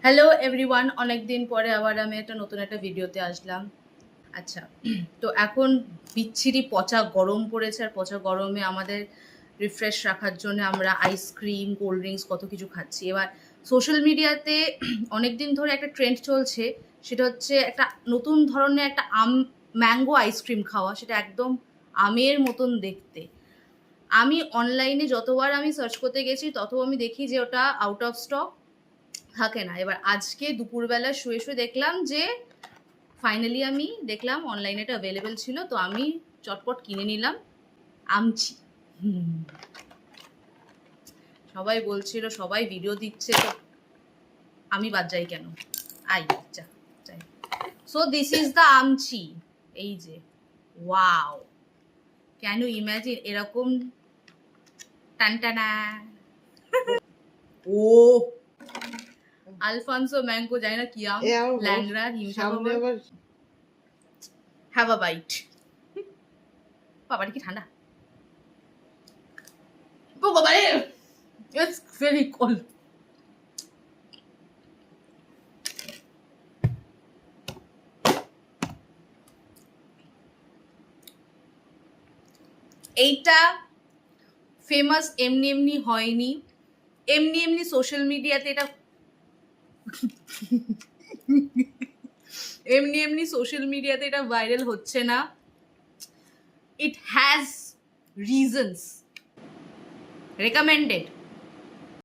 Hello everyone, অনেকদিন পরে আবার আমি নতুন একটা ভিডিওতে আসলাম। আচ্ছা, তো এখন বিচ্ছিরি পচা গরম পড়েছে, আর পচা গরমে আমাদের রিফ্রেশ রাখার জন্য আমরা আইসক্রিম, কোল্ড ড্রিঙ্কস কত কিছু খাচ্ছি। এবার সোশ্যাল মিডিয়াতে অনেক দিন ধরে একটা ট্রেন্ড চলছে, সেটা হচ্ছে একটা নতুন ধরনের একটা ম্যাঙ্গো আইসক্রিম খাওয়া। সেটা একদম আমের মতন দেখতে। আমি অনলাইনে যতবার আমি সার্চ করতে গেছি তত আমি দেখি যে ওটা আউট অফ স্টক থাকে না। এবার আজকে দুপুরবেলা শুয়ে শুয়ে দেখলাম যে ফাইনালি আমি দেখলাম অনলাইনে এটা অ্যাভেলেবেল ছিল, তো আমি চটপট কিনে নিলাম আমচি। সবাই বলছিল, সবাই ভিডিও দিচ্ছে, তো আমি বাদ যাই কেন? আই যা যাই। সো দিস ইজ দ্য আমচি। এই যে ওয়াও, ক্যান ইউ ইমাজিন এরকম টানটানা। ও আলফানসো ম্যাঙ্গো, জানি না কি আম, ল্যাংড়া হিমসা। Have a byte. বাবাটা কি ঠান্ডা! ও বাবা রে, ইটস ভেরি কোল্ড। এইটা ফেমাস এমনি এমনি হয়নি, এমনি এমনি সোশ্যাল মিডিয়াতে এটা এমনি এমনি সোশ্যাল মিডিয়াতে এটা ভাইরাল হচ্ছে না। It has reasons. রেকমেন্ডেড।